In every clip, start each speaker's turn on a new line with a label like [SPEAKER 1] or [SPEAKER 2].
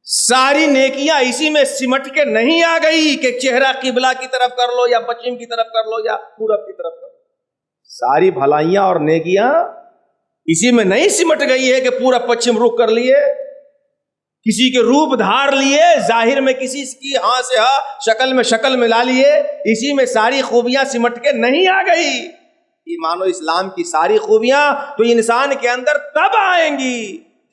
[SPEAKER 1] ساری نیکیاں اسی میں سمٹ کے نہیں آ گئی کہ چہرہ قبلہ کی طرف کر لو یا پچھم کی طرف کر لو یا پورب کی طرف کر لو. ساری بھلائیاں اور نیکیاں اسی میں نہیں سمٹ گئی ہے کہ پورا پچھم رخ کر لیے, کسی کے روپ دھار لیے, ظاہر میں کسی کی ہاں سے ہاں, شکل میں شکل ملا لیے, اسی میں ساری خوبیاں سمٹ کے نہیں آ گئی. ایمان و اسلام کی ساری خوبیاں تو انسان کے اندر تب آئیں گی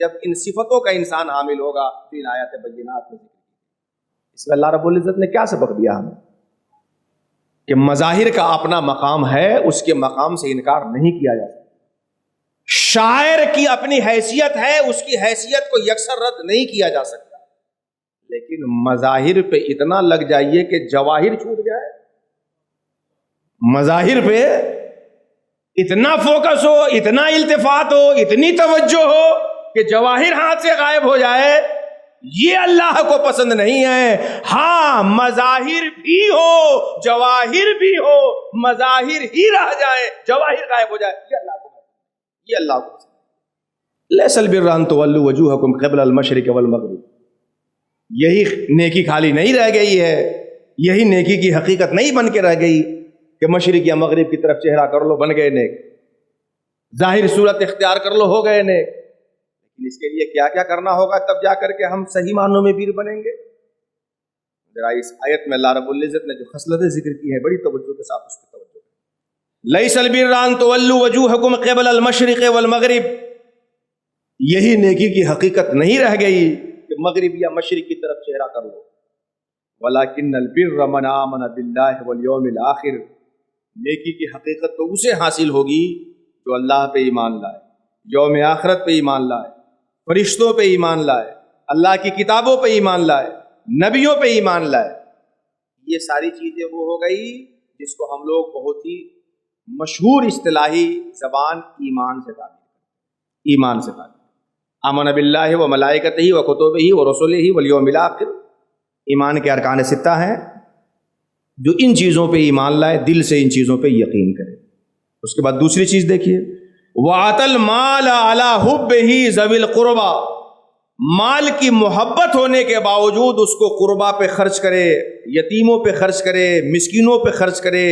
[SPEAKER 1] جب ان صفتوں کا انسان حامل ہوگا. تین آیات بینات میں اس میں اللہ رب العزت نے کیا سبق دیا ہمیں کہ مظاہر کا اپنا مقام ہے, اس کے مقام سے انکار نہیں کیا جاتا. شاعر کی اپنی حیثیت ہے, اس کی حیثیت کو یکسر رد نہیں کیا جا سکتا, لیکن مظاہر پہ اتنا لگ جائیے کہ جواہر چھوٹ جائے. مظاہر پہ اتنا فوکس ہو, اتنا التفات ہو, اتنی توجہ ہو کہ جواہر ہاتھ سے غائب ہو جائے, یہ اللہ کو پسند نہیں ہے. ہاں مظاہر بھی ہو, جواہر بھی ہو, مظاہر ہی رہ جائے, جواہر غائب ہو جائے, یہ اللہ کو پسند. لیس البر ان تولوا وجوہکم قبل المشرق والمغرب, یہی نیکی خالی نہیں رہ گئی ہے, یہی نیکی کی حقیقت نہیں بن کے رہ گئی کہ مشرق یا مغرب کی طرف چہرہ کر لو بن گئے نیک, ظاہر صورت اختیار کر لو ہو گئے نیک. لیکن اس کے لیے کیا کیا کرنا ہوگا تب جا کر کے ہم صحیح معنوں میں پیر بنیں گے. ذرا اس آیت میں اللہ رب العزت نے جو خصلتیں ذکر کی ہے بڑی توجہ کے ساتھ اس کی توجہ. لیس البر ان تولوا وجوہکم قبل المشرق والمغرب, یہی نیکی کی حقیقت نہیں رہ گئی کہ مغرب یا مشرق کی طرف چہرہ کر لو. ولکن البر من آمن باللہ والیوم الآخر, نیکی کی حقیقت تو اسے حاصل ہوگی جو اللہ پہ ایمان لائے, یوم آخرت پہ ایمان لائے, فرشتوں پہ ایمان لائے, اللہ کی کتابوں پہ ایمان لائے, نبیوں پہ ایمان لائے. یہ ساری چیزیں وہ ہو گئی جس کو ہم لوگ بہت ہی مشہور اصطلاحی زبان ایمان سے تعبیر, ایمان سے تعبیر. آمن باللہ و ملائکتہ و کتبہ و رسلہ والیوم الآخر, ایمان کے ارکان ستہ ہیں. جو ان چیزوں پہ ایمان لائے, دل سے ان چیزوں پہ یقین کرے. اس کے بعد دوسری چیز دیکھیے, وَآتَى الْمَالَ عَلَى حُبِّهِ ذَوِي الْقُرْبَى, مال کی محبت ہونے کے باوجود اس کو قربا پہ خرچ کرے, یتیموں پہ خرچ کرے, مسکینوں پہ خرچ کرے,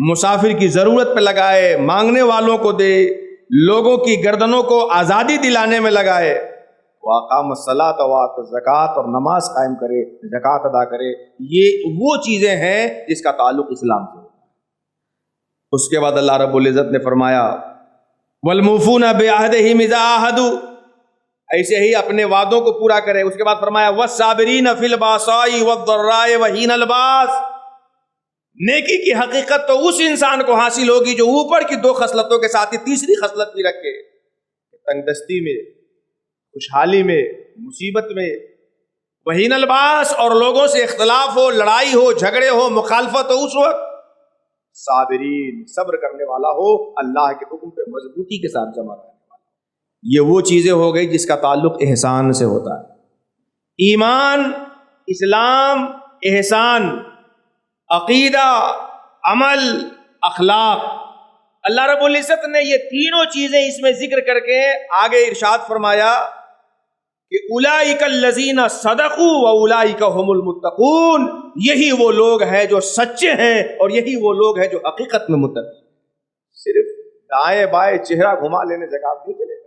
[SPEAKER 1] مسافر کی ضرورت پہ لگائے, مانگنے والوں کو دے, لوگوں کی گردنوں کو آزادی دلانے میں لگائے. وَأَقَامَ الصَّلَاةَ وَآتَى الزَّكَاةَ, اور نماز قائم کرے, زکوٰۃ ادا کرے. یہ وہ چیزیں ہیں جس کا تعلق اسلام سے. اس کے بعد اللہ رب العزت نے فرمایا وَالْمُوفُونَ بِعَهْدِهِمْ إِذَا عَاهَدُوا, ایسے ہی اپنے وعدوں کو پورا کرے. اس کے بعد فرمایا وَالصَّابِرِينَ فِي الْبَأْسَاءِ وَالضَّرَّاءِ وَحِينَ الْبَأْسِ, نیکی کی حقیقت تو اس انسان کو حاصل ہوگی جو اوپر کی دو خصلتوں کے ساتھ ہی تیسری خصلت بھی رکھے, تنگ دستی میں, خوشحالی میں, مصیبت میں, وحین الباس, اور لوگوں سے اختلاف ہو, لڑائی ہو, جھگڑے ہو, مخالفت ہو, اس وقت صابرین, صبر کرنے والا ہو, اللہ کے حکم پہ مضبوطی کے ساتھ جمع رہنے والا. یہ وہ چیزیں ہو گئی جس کا تعلق احسان سے ہوتا ہے. ایمان, اسلام, احسان, عقیدہ, عمل, اخلاق. اللہ رب العزت نے یہ تینوں چیزیں اس میں ذکر کر کے آگے ارشاد فرمایا کہ اولئک الذین صدقوا واولئک هم المتقون, یہی وہ لوگ ہیں جو سچے ہیں اور یہی وہ لوگ ہیں جو حقیقت میں متقی. صرف دائیں بائیں چہرہ گھما لینے زکات نہیں چلے گا.